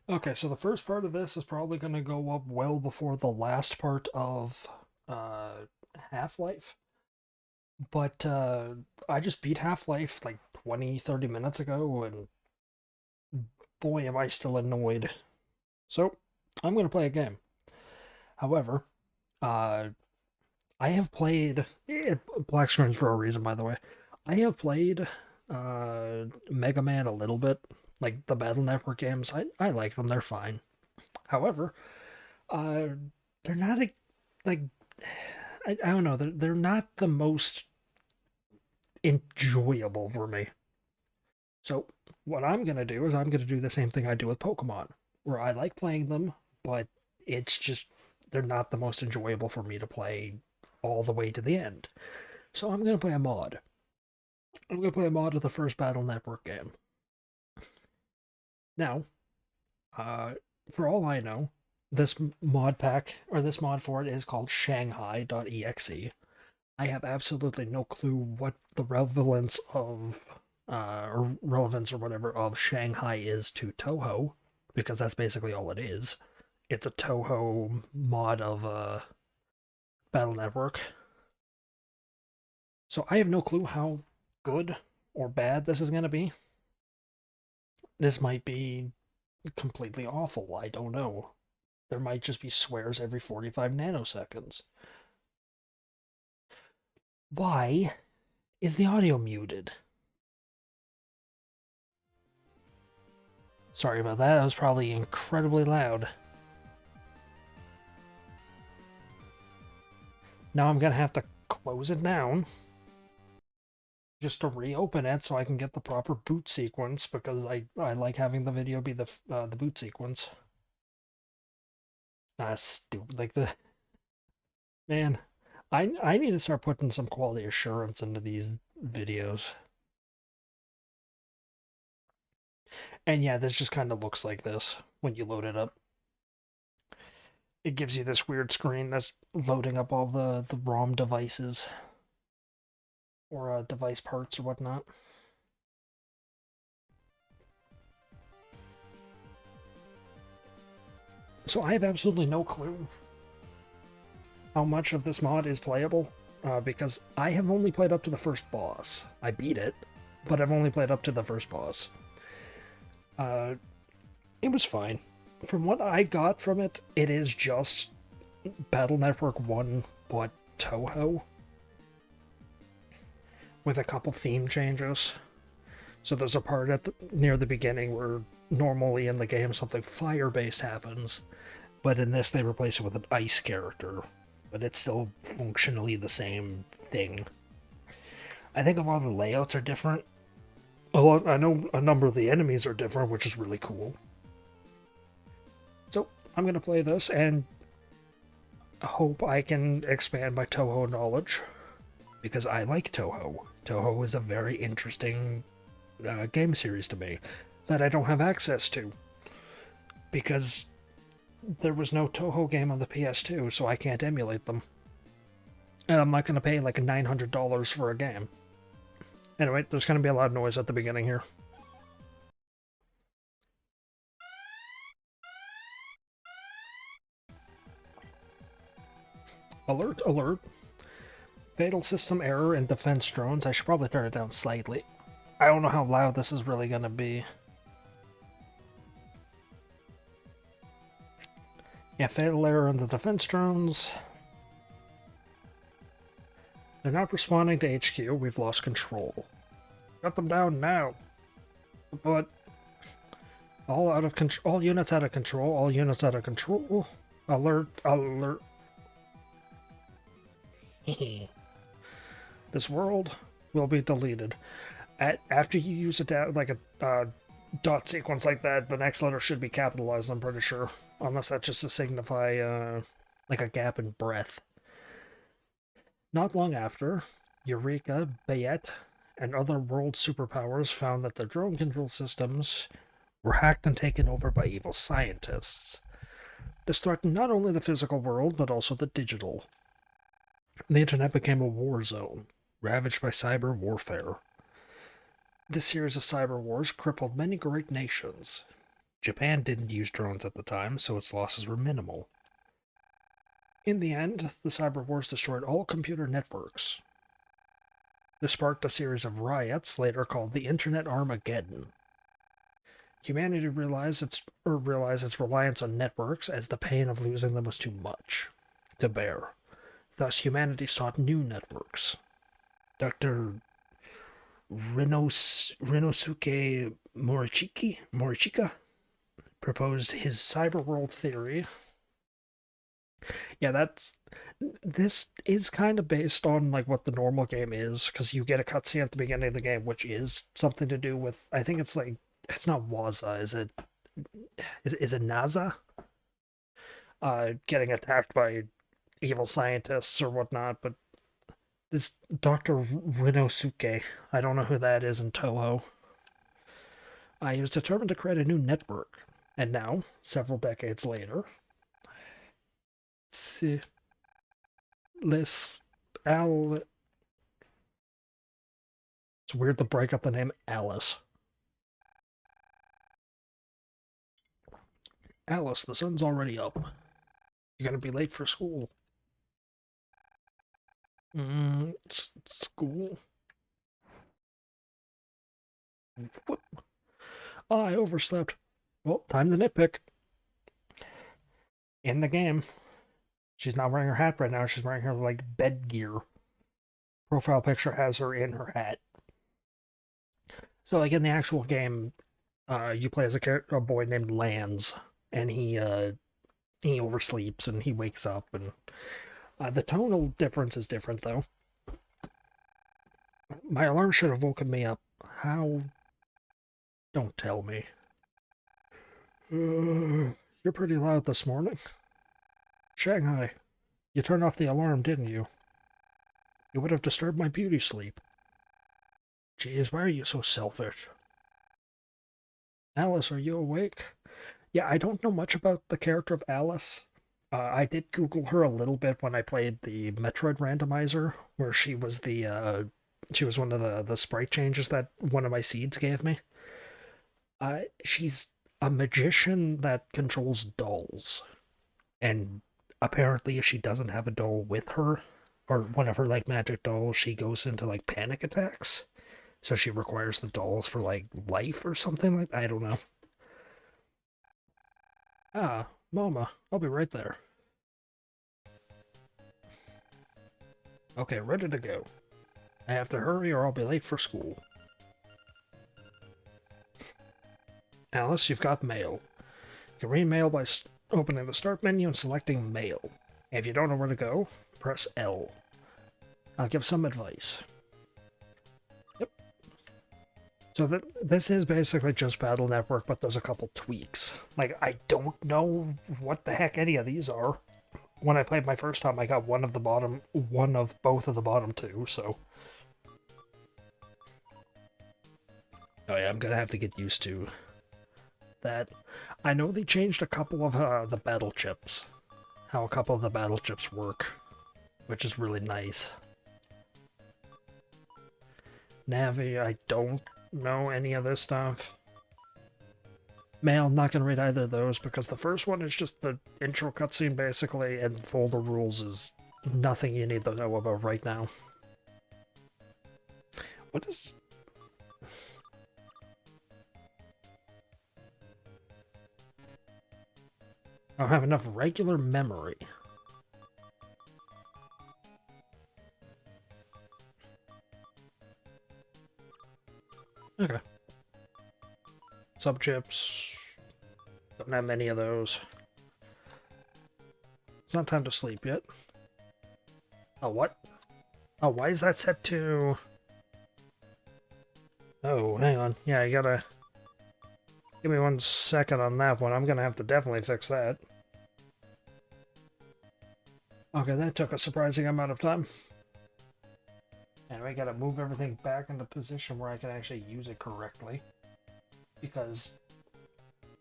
Okay, so the first part of this is probably going to go up well before the last part of Half-Life. But I just beat Half-Life like 20, 30 minutes ago, and boy, am I still annoyed. So, I'm going to play a game. However, uh, I have played. Black screens for a reason, by the way. I have played Megaman a little bit. Like the Battle Network games, I like them, they're fine. However, uh, they're not like I don't know. They're not the most enjoyable for me. So what I'm gonna do is I'm gonna do the same thing I do with Pokemon, where I like playing them, but it's just they're not the most enjoyable for me to play all the way to the end. So I'm gonna play a mod. I'm gonna play a mod of the first Battle Network game. Now, uh, for all I know, this mod pack or this mod for it is called Shanghai.EXE. I have absolutely no clue what the relevance of or relevance or whatever of Shanghai is to Touhou, because that's basically all it is. It's a Touhou mod of Battle Network. So I have no clue how good or bad this is going to be. This might be completely awful. I don't know. There might just be swears every 45 nanoseconds. Why is the audio muted? Sorry about that. That was probably incredibly loud. Now I'm going to have to close it down just to reopen it so I can get the proper boot sequence, because I like having the video be the boot sequence. Stupid. Like the man, I need to start putting some quality assurance into these videos. And yeah, this just kind of looks like this when you load it up. It gives you this weird screen that's loading up all the ROM devices or device parts or whatnot. So I have absolutely no clue how much of this mod is playable, because I have only played up to the first boss. I beat it, but I've only played up to the first boss. Uh, it was fine. From what I got from it, it is just Battle Network 1, but Touhou, with a couple theme changes. So there's a part near the beginning where normally in the game something fire-based happens, but in this they replace it with an ice character, but it's still functionally the same thing. I think a lot of the layouts are different. I know a number of the enemies are different, which is really cool. So I'm gonna play this and hope I can expand my Touhou knowledge, because I like Touhou. Touhou is a very interesting game series to me that I don't have access to, because there was no Touhou game on the PS2, so I can't emulate them. And I'm not going to pay like $900 for a game. Anyway, there's going to be a lot of noise at the beginning here. Alert, alert. Fatal system error in defense drones. I should probably turn it down slightly. I don't know how loud this is really going to be. Yeah, fatal error in the defense drones. They're not responding to HQ. We've lost control. Shut them down now. But all out of control. All units out of control. All units out of control. Alert! Alert! This world will be deleted. After you use a dot sequence like that, the next letter should be capitalized. I'm pretty sure, unless that's just to signify like a gap in breath. Not long after, Eureka, Bayette, and other world superpowers found that their drone control systems were hacked and taken over by evil scientists. This threatened not only the physical world, but also the digital. The internet became a war zone, ravaged by cyber warfare. This series of cyber wars crippled many great nations. Japan didn't use drones at the time, so its losses were minimal. In the end, the cyber wars destroyed all computer networks. This sparked a series of riots, later called the Internet Armageddon. Humanity realized its reliance on networks as the pain of losing them was too much to bear. Thus, humanity sought new networks. Dr. Rinosuke Morichika proposed his cyberworld theory. Yeah, this is kind of based on like what the normal game is, because you get a cutscene at the beginning of the game, which is something to do with, I think it's like, it's not Waza, is it NASA? Getting attacked by evil scientists or whatnot, but this Dr. Rinosuke, I don't know who that is in Touhou. He was determined to create a new network, and now, several decades later, it's weird to break up the name Alice. Alice, the sun's already up. You're gonna be late for school. School? What? Oh, I overslept. Well, time to nitpick. In the game, she's not wearing her hat right now. She's wearing her, like, bed gear. Profile picture has her in her hat. So, like, in the actual game, you play as a boy named Lance, and he oversleeps and he wakes up, and the tonal difference is different, though. My alarm should have woken me up. How? Don't tell me. You're pretty loud this morning. Shanghai, you turned off the alarm, didn't you? You would have disturbed my beauty sleep. Jeez, why are you so selfish? Alice, are you awake? Yeah, I don't know much about the character of Alice. I did Google her a little bit when I played the Metroid randomizer, where she was she was one of the sprite changes that one of my seeds gave me. She's a magician that controls dolls. And apparently if she doesn't have a doll with her, or one of her like magic dolls, she goes into like panic attacks. So she requires the dolls for like life or something like that. I don't know. Ah, Mama, I'll be right there. Okay, ready to go. I have to hurry or I'll be late for school. Alice, you've got mail. You can read mail by opening the start menu and selecting mail. If you don't know where to go, press L. I'll give some advice. Yep. So this is basically just Battle Network, but there's a couple tweaks. Like, I don't know what the heck any of these are. When I played my first time, I got one of both of the bottom two, so... Oh yeah, I'm gonna have to get used to that. I know they changed a couple of the battle chips. How a couple of the battle chips work, which is really nice. Navi, I don't know any of this stuff. Mail, I'm not going to read either of those because the first one is just the intro cutscene basically, and folder rules is nothing you need to know about right now. What is... I don't have enough regular memory. Okay. Subchips. Don't have many of those. It's not time to sleep yet. Oh, what? Oh, why is that set to... Oh, hang on. Yeah, you gotta... Give me 1 second on that one. I'm gonna have to definitely fix that. Okay, that took a surprising amount of time. And we gotta move everything back into position where I can actually use it correctly. Because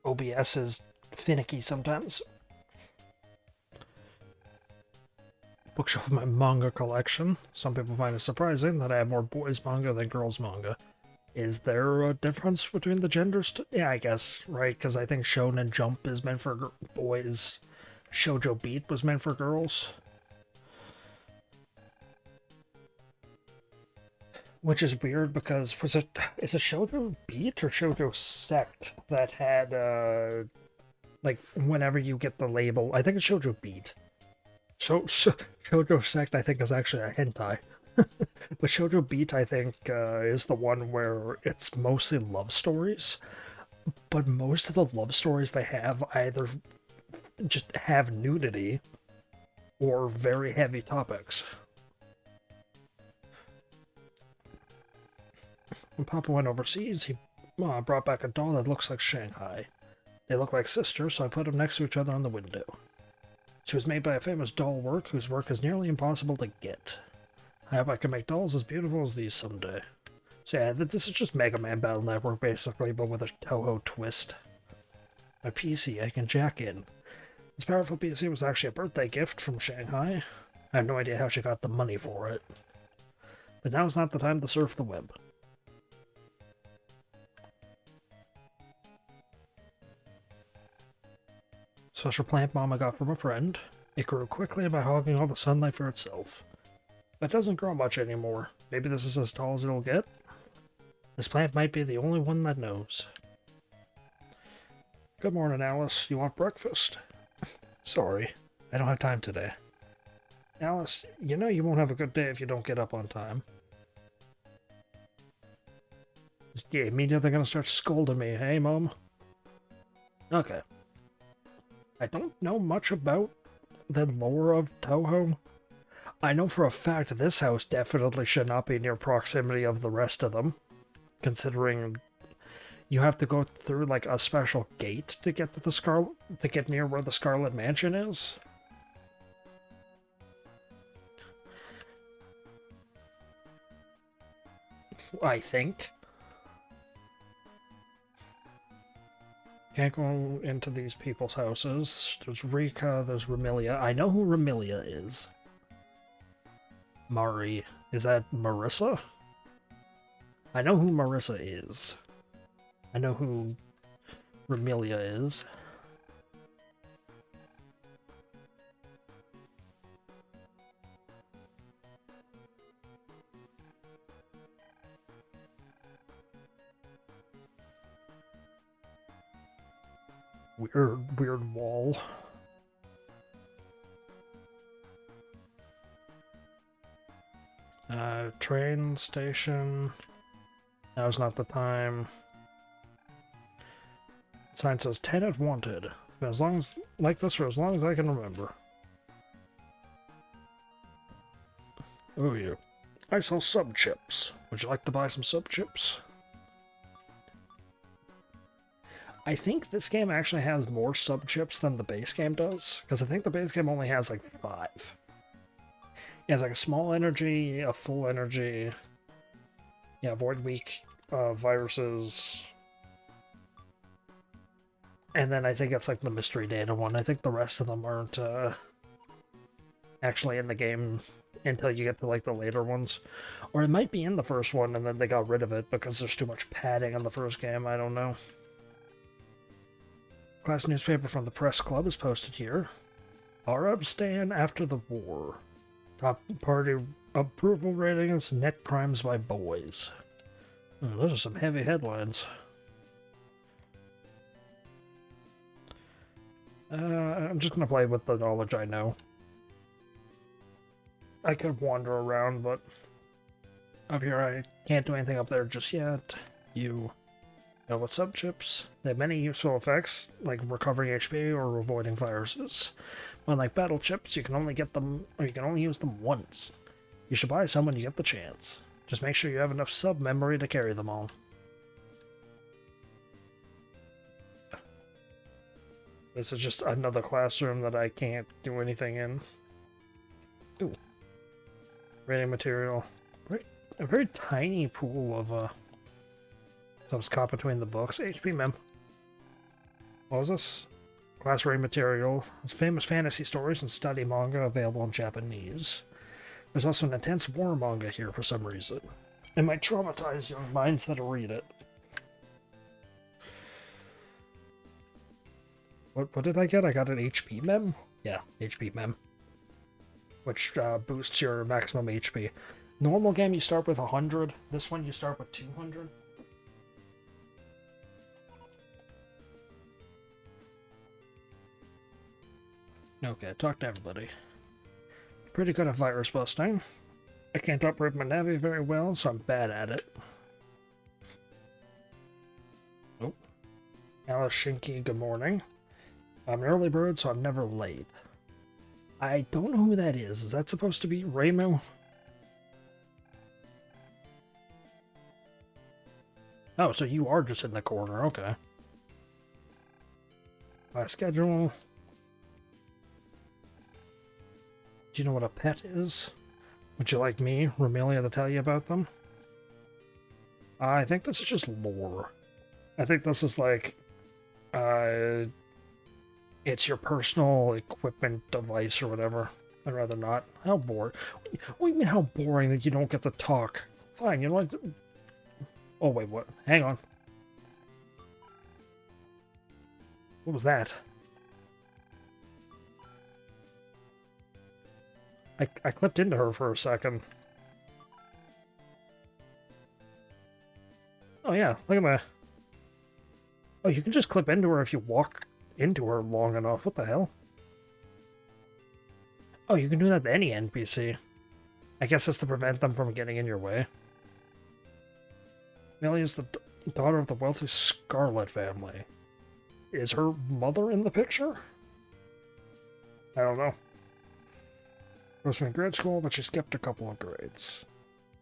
OBS is finicky sometimes. Bookshelf of my manga collection. Some people find it surprising that I have more boys manga than girls manga. Is there a difference between the genders? Yeah, I guess, right? Because I think Shonen Jump is meant for boys. Shoujo Beat was meant for girls. Which is weird because is it Shoujo Beat or Shoujo Sect that had like whenever you get the label, I think it's Shoujo Beat. Shoujo Sect I think is actually a hentai. But Shoujo Beat I think is the one where it's mostly love stories. But most of the love stories they have either just have nudity or very heavy topics. When Papa went overseas, he brought back a doll that looks like Shanghai. They look like sisters, so I put them next to each other on the window. She was made by a famous doll work whose work is nearly impossible to get. I hope I can make dolls as beautiful as these someday. So yeah, this is just Megaman Battle Network basically, but with a Touhou twist. My PC I can jack in. This powerful PC was actually a birthday gift from Shanghai. I have no idea how she got the money for it. But now's not the time to surf the web. Special plant bomb I got from a friend. It grew quickly by hogging all the sunlight for itself. But it doesn't grow much anymore. Maybe this is as tall as it'll get? This plant might be the only one that knows. Good morning, Alice. You want breakfast? Sorry, I don't have time today. Alice, you know you won't have a good day if you don't get up on time. Yeah, immediately gonna start scolding me, hey, Mom? Okay. I don't know much about the lore of Touhou. I know for a fact this house definitely should not be near proximity of the rest of them, considering you have to go through like a special gate to get to to get near where the Scarlet Mansion is. I think. Can't go into these people's houses. There's Rika, there's Ramilia. I know who Ramilia is. Mari. Is that Marissa? I know who Marissa is. I know who Ramilia is. Weird wall. Train station. Now's not the time. Sign says tenant wanted. As long as like this for as long as I can remember. Oh yeah. I sell sub chips. Would you like to buy some sub chips? I think this game actually has more sub chips than the base game does, because I think the base game only has like 5. It has like a small energy, a full energy, yeah, void weak viruses, and then I think it's like the mystery data one. I think the rest of them aren't actually in the game until you get to like the later ones, or it might be in the first one and then they got rid of it because there's too much padding in the first game. I don't know. Class newspaper from the press club is posted here. Arab stand after the war. Top party approval ratings, net crimes by boys. Those are some heavy headlines. I'm just gonna play with the knowledge I know. I could wander around, but up here I can't do anything up there just yet. You know what sub chips? They have many useful effects, like recovering HP or avoiding viruses. Unlike battle chips, you can only get them, or you can only use them once. You should buy some when you get the chance. Just make sure you have enough sub memory to carry them all. This is just another classroom that I can't do anything in. Ooh. Reading material. A very tiny pool of subs caught between the books. HP mem. What was this? Class reading material. It's famous fantasy stories and study manga available in Japanese. There's also an intense war manga here for some reason. It might traumatize young minds that read it. What did I get? I got an HP mem? Yeah, HP mem. Which boosts your maximum HP. Normal game you start with 100. This one you start with 200. Okay, talk to everybody. Pretty good at virus busting. I can't operate my Navi very well, so I'm bad at it. Oh. Alice Shinky, good morning. I'm an early bird, so I'm never late. I don't know who that is. Is that supposed to be Raymo? Oh, so you are just in the corner. Okay. My schedule. Do you know what a pet is? Would you like me, Romelia, to tell you about them? I think this is just lore. I think this is like, it's your personal equipment device or whatever. I'd rather not. How boring. What do you mean how boring that you don't get to talk? Fine, you know what? Oh, wait, what? Hang on. What was that? I clipped into her for a second. Oh yeah, look at that. Oh, you can just clip into her if you walk into her long enough. What the hell? Oh, you can do that to any NPC. I guess that's to prevent them from getting in your way. Millie is the daughter of the wealthy Scarlet family. Is her mother in the picture? I don't know. Was in grade school, but she skipped a couple of grades.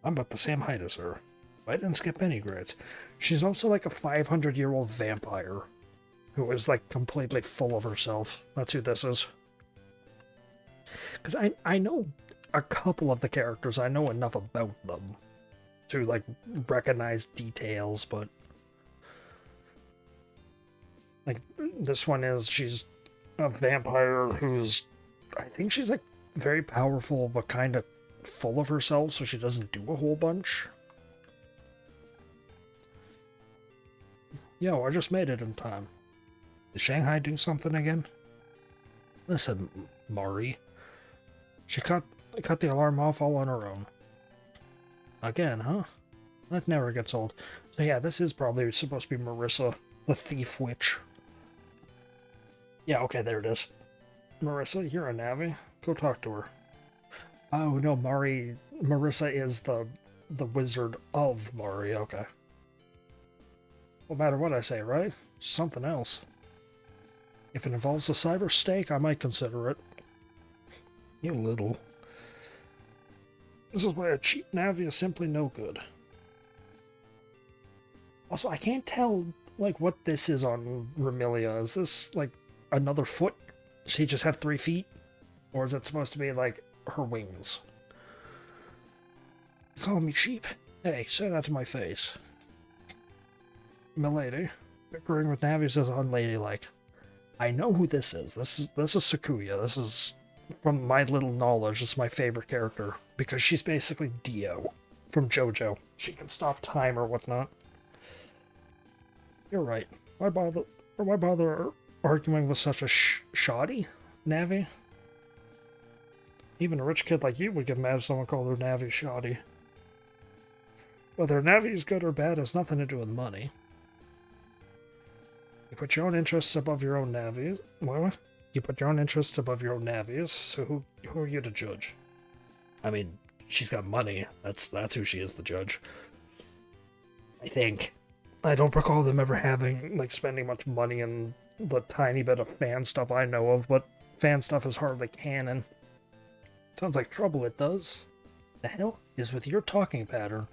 I'm about the same height as her. I didn't skip any grades. She's also like a 500-year-old vampire who is like completely full of herself. That's who this is. Because I know a couple of the characters. I know enough about them to like recognize details, but like this one is, she's a vampire who's, I think she's like very powerful, but kind of full of herself, so she doesn't do a whole bunch. Yo, I just made it in time. Did Shanghai do something again? Listen, Mari. She cut the alarm off all on her own. Again, huh? That never gets old. So yeah, this is probably supposed to be Marissa, the thief witch. Yeah, okay, there it is. Marissa, you're a Navi. Go talk to her. Oh no, Marissa is the wizard of Mari, okay. No matter what I say, right? Something else. If it involves a cyber stake, I might consider it. You little. This is why a cheap Navi is simply no good. Also, I can't tell, like, what this is on Romelia. Is this, like, another foot? Does she just have 3 feet? Or is it supposed to be, like, her wings? You call me cheap? Hey, say that to my face. Milady, bickering with Navis is unladylike. I know who this is. This is Sakuya. This is, from my little knowledge, this is my favorite character. Because she's basically Dio from JoJo. She can stop time or whatnot. You're right. Why bother arguing with such a shoddy Navi? Even a rich kid like you would get mad if someone called her Navi shoddy. Whether Navi is good or bad has nothing to do with money. You put your own interests above your own Navies. What? You put your own interests above your own Navies, so who are you to judge? I mean, she's got money. That's who she is, the judge. I think. I don't recall them ever having, like, spending much money in the tiny bit of fan stuff I know of, but fan stuff is hardly canon. Sounds like trouble, it does. The hell is with your talking pattern?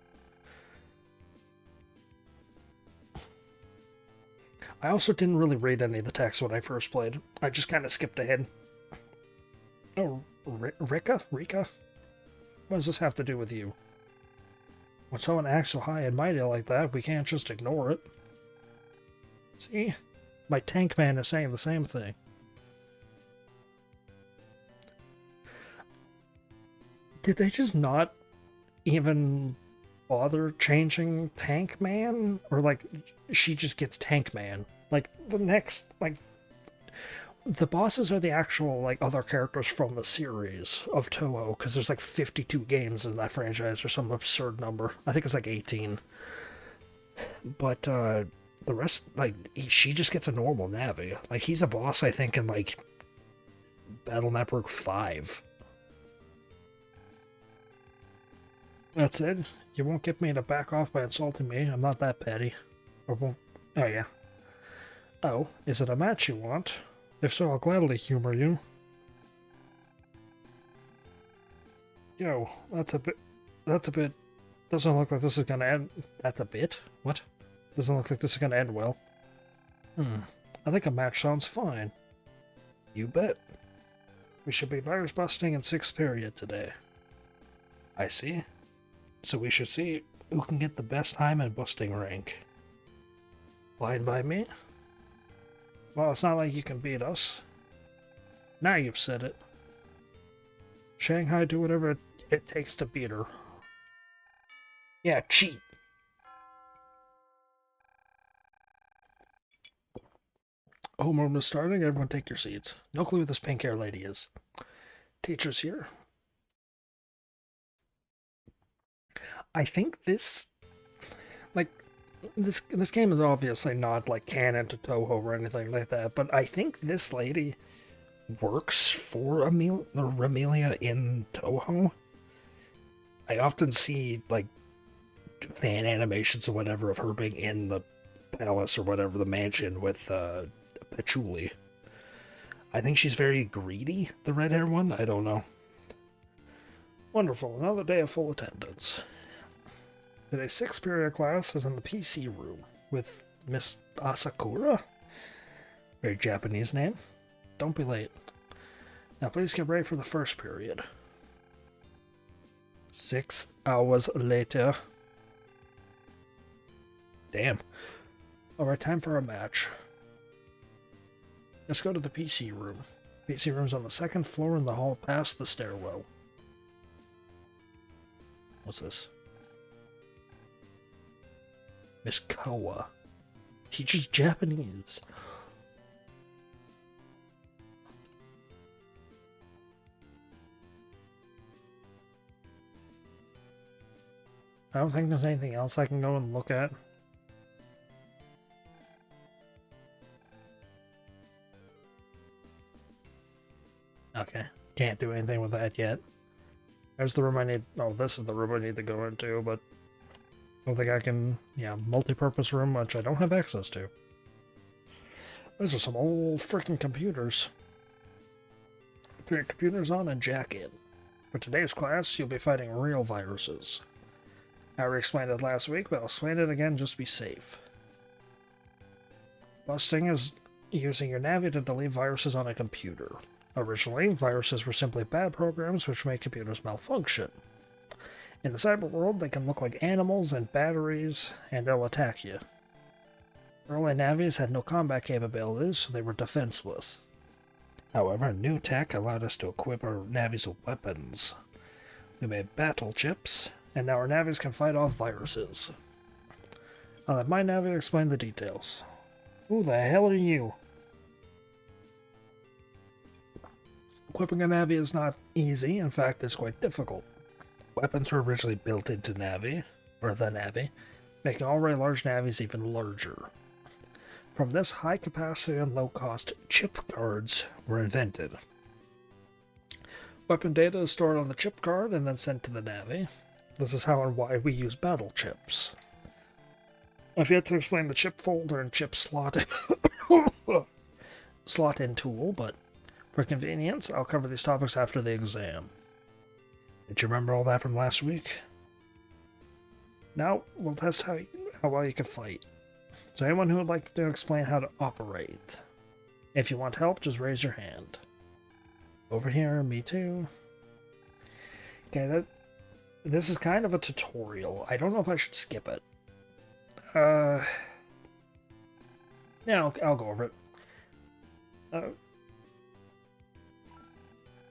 I also didn't really read any of the text when I first played. I just kind of skipped ahead. Oh, Rika? What does this have to do with you? When someone acts so high and mighty like that, we can't just ignore it. See? My tank man is saying the same thing. Did they just not even bother changing Tank Man, or like she just gets Tank Man. Like the next, like the bosses are the actual like other characters from the series of Touhou, because there's like 52 games in that franchise or some absurd number. I think it's like 18. But the rest, like she just gets a normal Navi. Like he's a boss, I think, in like Battle Network 5. That's it. You won't get me to back off by insulting me. I'm not that petty. Or won't. Oh yeah. Oh, is it a match you want? If so, I'll gladly humor you. Yo, that's a bit... Doesn't look like this is gonna end... That's a bit? What? Doesn't look like this is gonna end well. I think a match sounds fine. You bet. We should be virus busting in 6th period today. I see. So we should see who can get the best time in busting rank. Fine by me? Well, it's not like you can beat us. Now you've said it. Shanghai, do whatever it takes to beat her. Yeah, cheat. Homeroom is starting. Everyone take your seats. No clue who this pink hair lady is. Teacher's here. I think this... Like, this game is obviously not like canon to Touhou or anything like that, but I think this lady works for Amelia in Touhou. I often see like fan animations or whatever of her being in the palace or whatever, the mansion with Patchouli. I think she's very greedy, the red hair one. I don't know. Wonderful, another day of full attendance. Today's 6th period class is in the PC room with Miss Asakura. Very Japanese name. Don't be late. Now please get ready for the 1st period. 6 hours later. Damn. Alright, time for a match. Let's go to the PC room. PC room's on the 2nd floor in the hall past the stairwell. What's this? Miss Kawa. Teaches Japanese. I don't think there's anything else I can go and look at. Okay, can't do anything with that yet. There's the room I need... Oh, this is the room I need to go into, but... I don't think I can... Yeah, multi-purpose room, which I don't have access to. Those are some old freaking computers. Turn your computers on and jack in. For today's class, you'll be fighting real viruses. I already explained it last week, but I'll explain it again just to be safe. Busting is using your Navi to delete viruses on a computer. Originally, viruses were simply bad programs which make computers malfunction. In the cyber world, they can look like animals and batteries, and they'll attack you. Early Navis had no combat capabilities, so they were defenseless. However, new tech allowed us to equip our Navis with weapons. We made battle chips, and now our Navis can fight off viruses. I'll let my Navi explain the details. Who the hell are you? Equipping a Navi is not easy, in fact, it's quite difficult. Weapons were originally built into Navi, or the Navi, making already large Navis even larger. From this, high capacity and low cost chip cards were invented. Weapon data is stored on the chip card and then sent to the Navi. This is how and why we use battle chips. I've yet to explain the chip folder and chip slot slot in tool, but for convenience, I'll cover these topics after the exam. Did you remember all that from last week? Now, we'll test how well you can fight. Is there anyone who would like to explain how to operate? If you want help, just raise your hand. Over here, me too. Okay, this is kind of a tutorial. I don't know if I should skip it. Yeah, I'll go over it.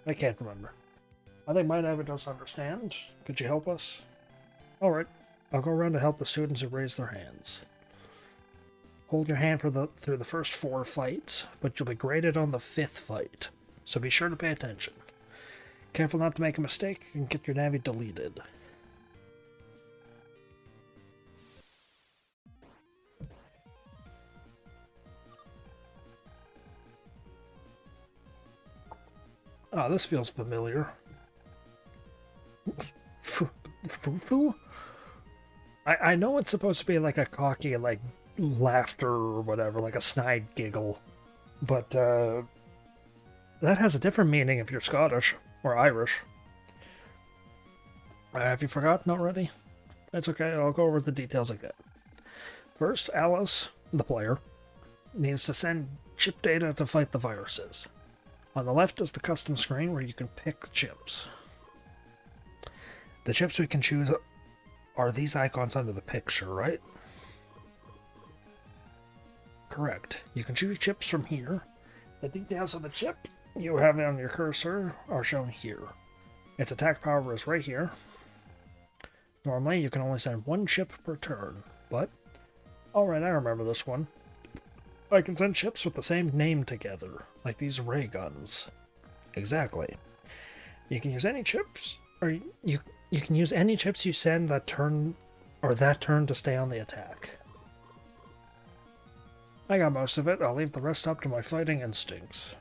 I can't remember. I think my Navi does understand. Could you help us? Alright. I'll go around to help the students who raise their hands. Hold your hand through the first 4 fights, but you'll be graded on the 5th fight, so be sure to pay attention. Careful not to make a mistake and get your Navi deleted. Ah, this feels familiar. Fufu? I know it's supposed to be like a cocky, like, laughter or whatever, like a snide giggle, but that has a different meaning if you're Scottish or Irish. Have you forgotten already? That's okay, I'll go over the details again. First, Alice, the player, needs to send chip data to fight the viruses. On the left is the custom screen where you can pick chips. The chips we can choose are these icons under the picture, right? Correct. You can choose chips from here. The details of the chip you have on your cursor are shown here. Its attack power is right here. Normally, you can only send 1 chip per turn, but... Alright, I remember this one. I can send chips with the same name together, like these ray guns. Exactly. You can use any chips, or you can use any chips you send that turn to stay on the attack. I got most of it, I'll leave the rest up to my fighting instincts.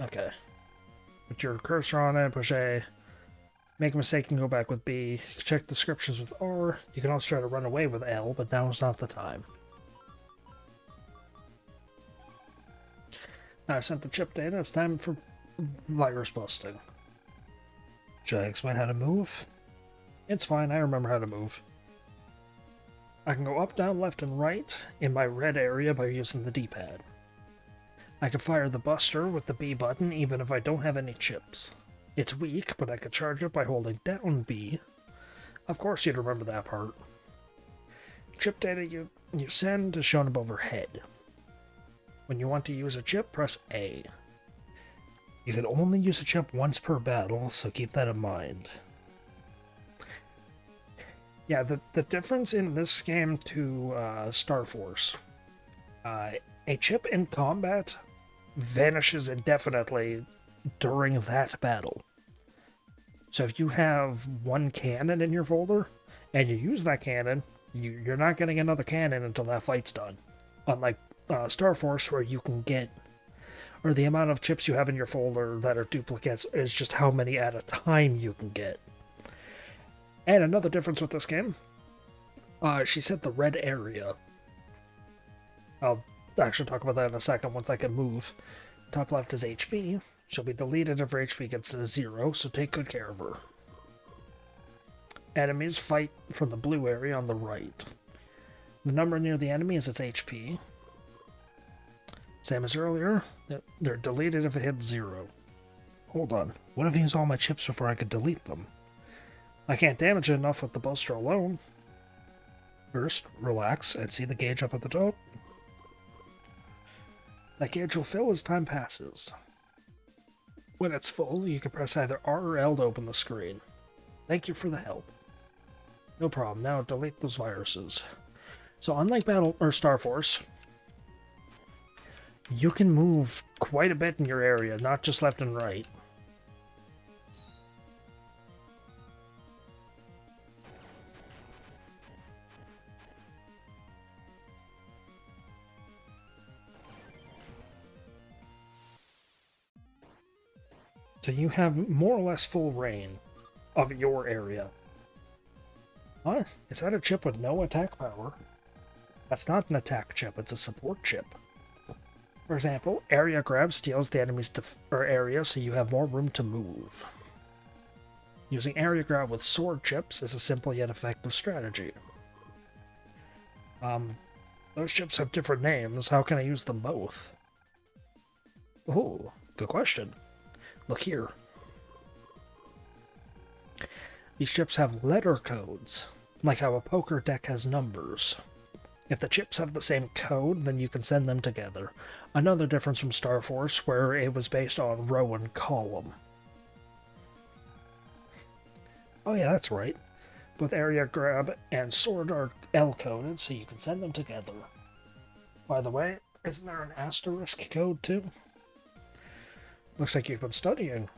Okay. Put your cursor on it, push A. Make a mistake and go back with B. Check descriptions with R. You can also try to run away with L, but now is not the time. Now I've sent the chip data, it's time for virus busting. Should I explain how to move? It's fine, I remember how to move. I can go up, down, left, and right in my red area by using the D-pad. I can fire the buster with the B button even if I don't have any chips. It's weak, but I can charge it by holding down B. Of course you'd remember that part. Chip data you send is shown above her head. When you want to use a chip, press A. You can only use a chip once per battle, so keep that in mind. Yeah, the difference in this game to Star Force. A chip in combat vanishes indefinitely during that battle. So if you have 1 cannon in your folder, and you use that cannon, you're not getting another cannon until that fight's done. Unlike Star Force, where you can get, or the amount of chips you have in your folder that are duplicates is just how many at a time you can get. And another difference with this game, she said the red area. I'll actually talk about that in a second once I can move. Top left is HP. She'll be deleted if her HP gets to 0, so take good care of her. Enemies fight from the blue area on the right. The number near the enemy is its HP. Same as earlier, they're deleted if it hits 0. Hold on, what if I use all my chips before I could delete them? I can't damage it enough with the buster alone. First, relax and see the gauge up at the top. That gauge will fill as time passes. When it's full, you can press either R or L to open the screen. Thank you for the help. No problem, now delete those viruses. So unlike Star Force, you can move quite a bit in your area, not just left and right. So you have more or less full reign of your area. What? Is that a chip with no attack power? That's not an attack chip, it's a support chip. For example, area grab steals the enemy's area so you have more room to move. Using area grab with sword chips is a simple yet effective strategy. Those chips have different names, how can I use them both? Oh, good question. Look here. These chips have letter codes, like how a poker deck has numbers. If the chips have the same code, then you can send them together. Another difference from Star Force, where it was based on row and column. Oh yeah, that's right. Both area grab and sword are L-coded, so you can send them together. By the way, isn't there an asterisk code too? Looks like you've been studying.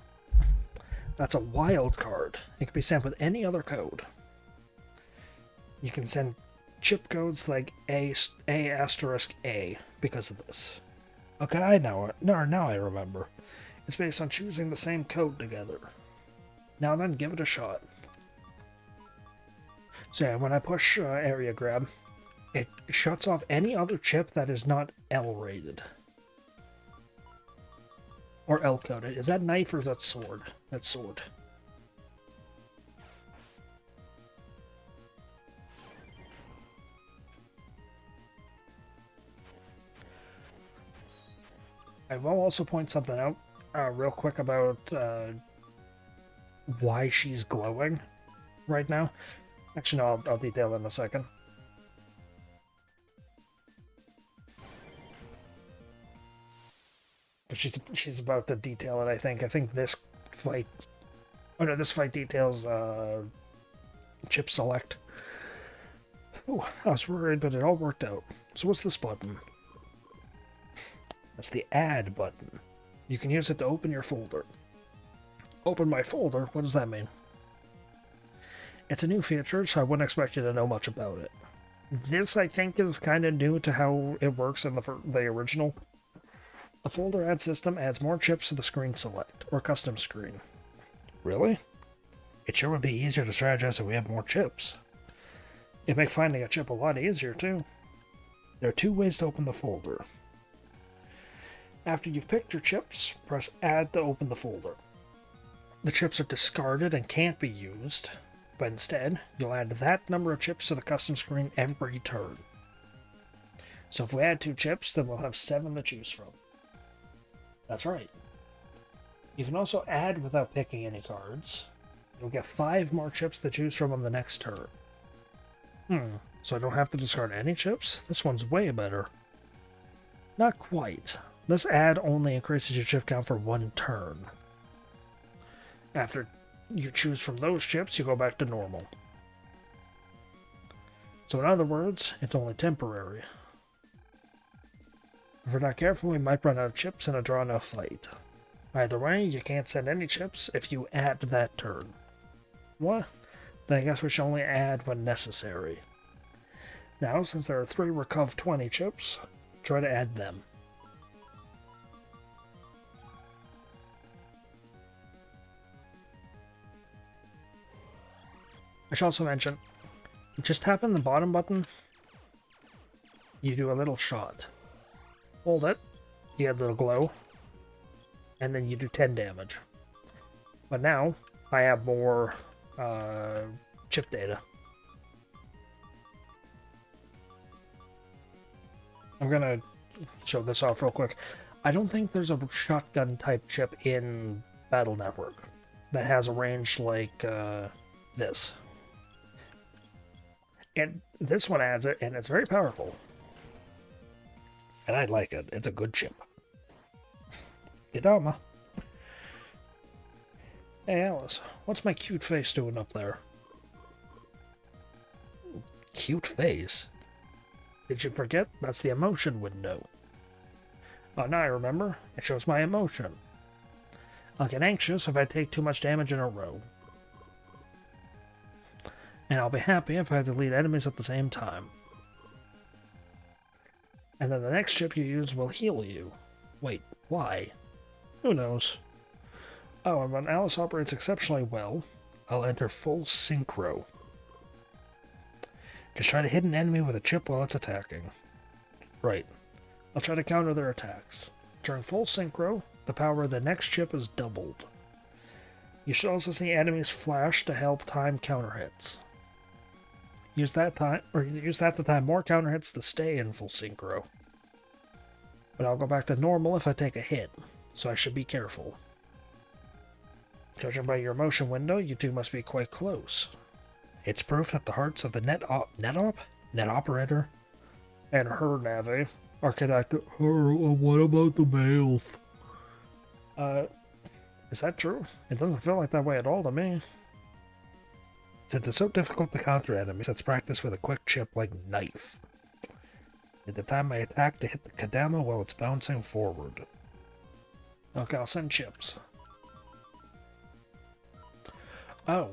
That's a wild card. It can be sent with any other code. You can send chip codes like A asterisk A because of this. Okay, I know it. Now I remember. It's based on choosing the same code together. Now then, give it a shot. So yeah, when I push area grab, it shuts off any other chip that is not L-rated. Or L-coded. Is that knife or is that sword? That's sword. I will also point something out real quick about why she's glowing right now. Actually, no, I'll detail in a second. But she's about to detail it, I think. I think this fight... Oh no, this fight details chip select. Oh, I was worried, but it all worked out. So what's this button? That's the add button. You can use it to open your folder. Open my folder? What does that mean? It's a new feature, so I wouldn't expect you to know much about it. This, I think, is kind of new to how it works in the original. The folder add system adds more chips to the screen select, or custom screen. Really? It sure would be easier to strategize if we have more chips. It'd make finding a chip a lot easier, too. There are two ways to open the folder. After you've picked your chips, press Add to open the folder. The chips are discarded and can't be used, but instead, you'll add that number of chips to the custom screen every turn. So if we add 2 chips, then we'll have 7 to choose from. That's right. You can also add without picking any cards. You'll get 5 more chips to choose from on the next turn. So I don't have to discard any chips? This one's way better. Not quite. This add only increases your chip count for 1 turn. After you choose from those chips, you go back to normal. So in other words, it's only temporary. If we're not careful, we might run out of chips in a drawn-out fight. Either way, you can't send any chips if you add that turn. What? Then I guess we should only add when necessary. Now, since there are 3 Recov 20 chips, try to add them. I should also mention, just tap in the bottom button, you do a little shot. Hold it, you get a little glow, and then you do 10 damage. But now, I have more chip data. I'm gonna show this off real quick. I don't think there's a shotgun type chip in Battle Network that has a range like this. And this one adds it, and it's very powerful. And I like it. It's a good chip. Gedama. Hey, Alice. What's my cute face doing up there? Cute face? Did you forget? That's the emotion window. Oh, now I remember. It shows my emotion. I'll get anxious if I take too much damage in a row. And I'll be happy if I have to lead enemies at the same time. And then the next chip you use will heal you. Wait, why? Who knows? Oh, and when Alice operates exceptionally well, I'll enter full synchro. Just try to hit an enemy with a chip while it's attacking. Right. I'll try to counter their attacks. During full synchro, the power of the next chip is doubled. You should also see enemies flash to help time counter hits. Use that to time more counter hits to stay in full synchro. But I'll go back to normal if I take a hit, so I should be careful. Judging by your emotion window, you two must be quite close. It's proof that the hearts of the net operator and her Navi are connected. What about the males? Is that true? It doesn't feel like that way at all to me. Since it's so difficult to counter enemies, let's practice with a quick chip like knife. At the time I attack to hit the Kadama while it's bouncing forward. Okay, I'll send chips. Oh.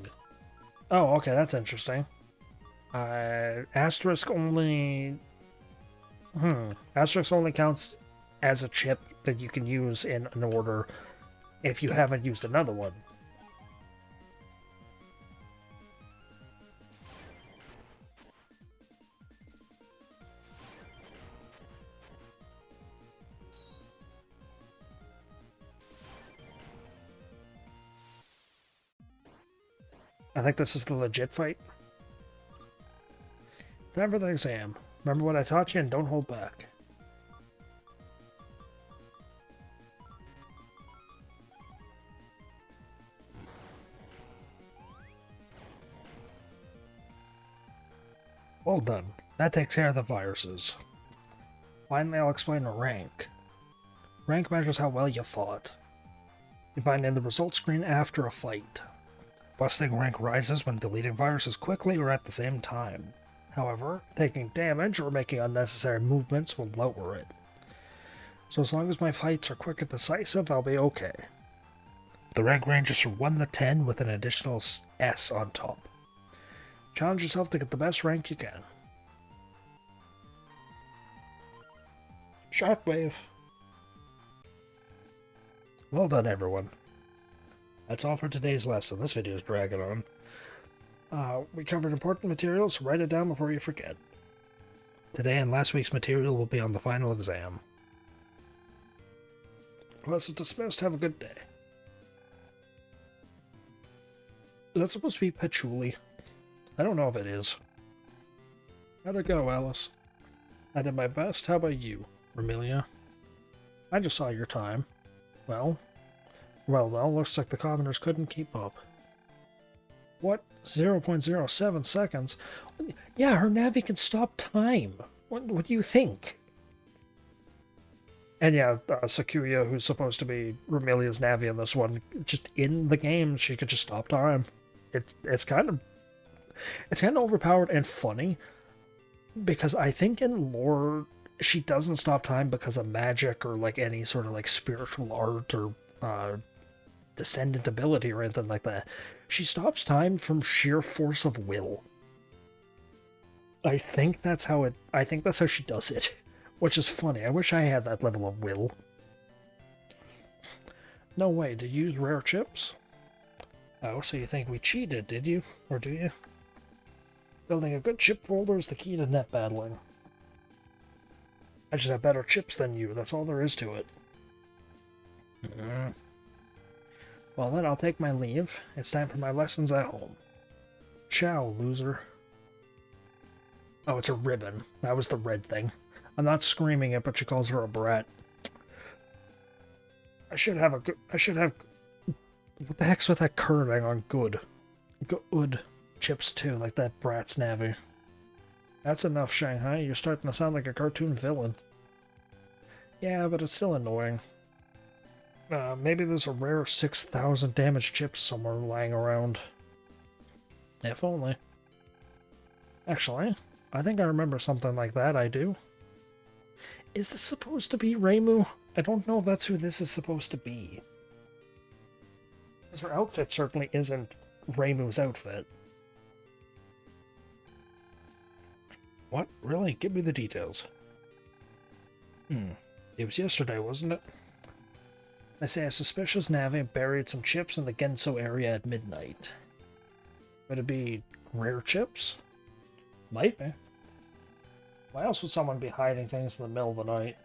Oh, okay, that's interesting. Asterisk only... Asterisk only counts as a chip that you can use in an order if you haven't used another one. I think this is the legit fight. Time for the exam. Remember what I taught you and don't hold back. Well done. That takes care of the viruses. Finally, I'll explain a rank. Rank measures how well you fought. You find in the results screen after a fight. Busting rank rises when deleting viruses quickly or at the same time. However, taking damage or making unnecessary movements will lower it. So as long as my fights are quick and decisive, I'll be okay. The rank ranges from 1 to 10 with an additional S on top. Challenge yourself to get the best rank you can. Shockwave. Well done, everyone. That's all for today's lesson. This video is dragging on. We covered important materials, so write it down before you forget. Today and last week's material will be on the final exam. Class is dismissed. Have a good day. Is that supposed to be patchouli? I don't know if it is. How'd it go, Alice? I did my best. How about you, Romelia? I just saw your time. Well, looks like the commoners couldn't keep up. What? 0.07 seconds? Yeah, her Navi can stop time. What do you think? And yeah, Sakuya, who's supposed to be Romelia's Navi in this one, just in the game, she could just stop time. It's kind of overpowered and funny, because I think in lore she doesn't stop time because of magic or like any sort of like spiritual art or descendant ability or anything like that. She stops time from sheer force of will. I think that's how she does it, which is funny. I wish I had that level of will. No way, did you use rare chips? Oh, so you think we cheated, did you? Or do you? Building a good chip folder is the key to net battling. I just have better chips than you, that's all there is to it. Well then, I'll take my leave. It's time for my lessons at home. Ciao, loser. Oh, it's a ribbon. That was the red thing. I'm not screaming it, but she calls her a brat. I should have... What the heck's with that curving on good? Good chips too, like that brat's Navi. That's enough, Shanghai. You're starting to sound like a cartoon villain. Yeah, but it's still annoying. Maybe there's a rare 6,000 damage chip somewhere lying around. If only. Actually, I think I remember something like that, I do. Is this supposed to be Reimu? I don't know if that's who this is supposed to be. Because her outfit certainly isn't Reimu's outfit. What? Really? Give me the details. It was yesterday, wasn't it? They say a suspicious Navi buried some chips in the Genso area at midnight. Would it be rare chips? Might be. Why else would someone be hiding things in the middle of the night?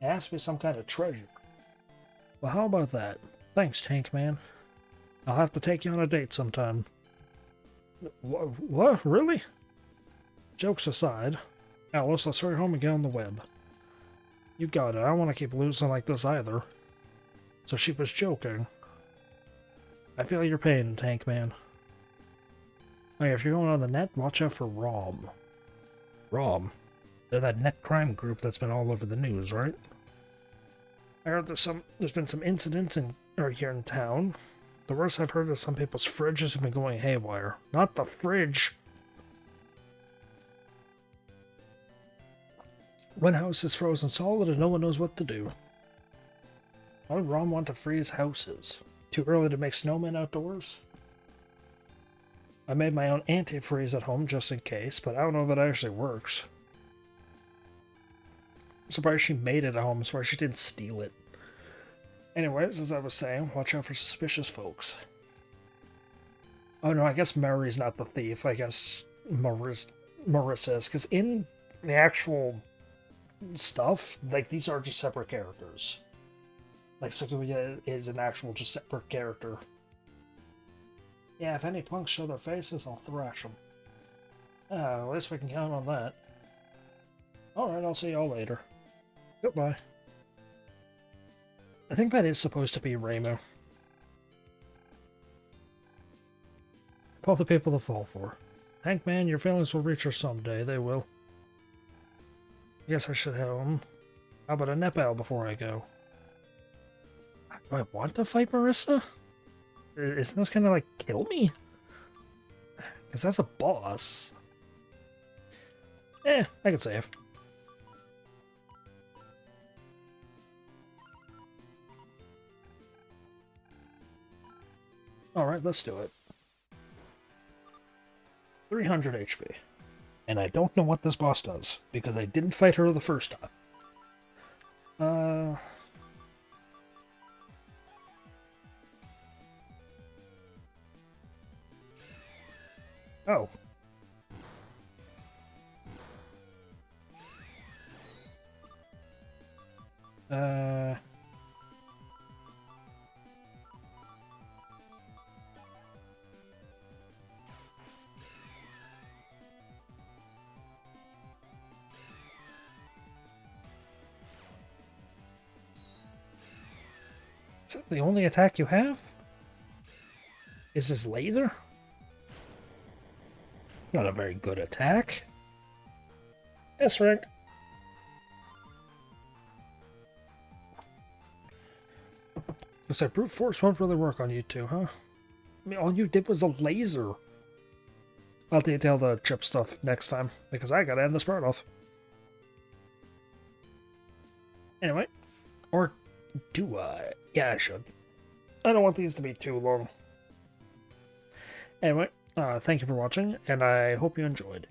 It has to be some kind of treasure. Well, how about that? Thanks, Tank Man. I'll have to take you on a date sometime. What? Really? Jokes aside, Alice, let's hurry home and get on the web. You got it. I don't want to keep losing like this either. So she was joking. I feel your pain, Tank Man. Oh yeah, if you're going on the net, watch out for ROM. ROM? They're that net crime group that's been all over the news, right? I heard there's been some incidents here in town. The worst I've heard is some people's fridges have been going haywire. Not the fridge! One house is frozen solid and no one knows what to do. Why would Ron want to freeze houses? Too early to make snowmen outdoors? I made my own antifreeze at home just in case, but I don't know if it actually works. I'm surprised she made it at home, I'm surprised she didn't steal it. Anyways, as I was saying, watch out for suspicious folks. Oh no, I guess Mary's not the thief. I guess Marissa is, because in the actual stuff, like, these are just separate characters. Like, Sakuya is an actual just separate character. Yeah, if any punks show their faces, I'll thrash them. At least we can count on that. Alright, I'll see y'all later. Goodbye. I think that is supposed to be Reimu. Of all the people to fall for. Hank, man, your feelings will reach her someday. They will. Yes, I should head home. How about a Nepal before I go? Do I want to fight Marissa? Isn't this gonna, like, kill me? Because that's a boss. I can save. Alright, let's do it. 300 HP. And I don't know what this boss does, because I didn't fight her the first time. Oh. Is that the only attack you have? Is this laser? Not a very good attack. Yes, Rick. Looks like brute force won't really work on you two, huh? I mean, all you did was a laser. I'll detail the chip stuff next time, because I gotta end this part off. Anyway. Or do I? Yeah, I should. I don't want these to be too long. Anyway, thank you for watching, and I hope you enjoyed.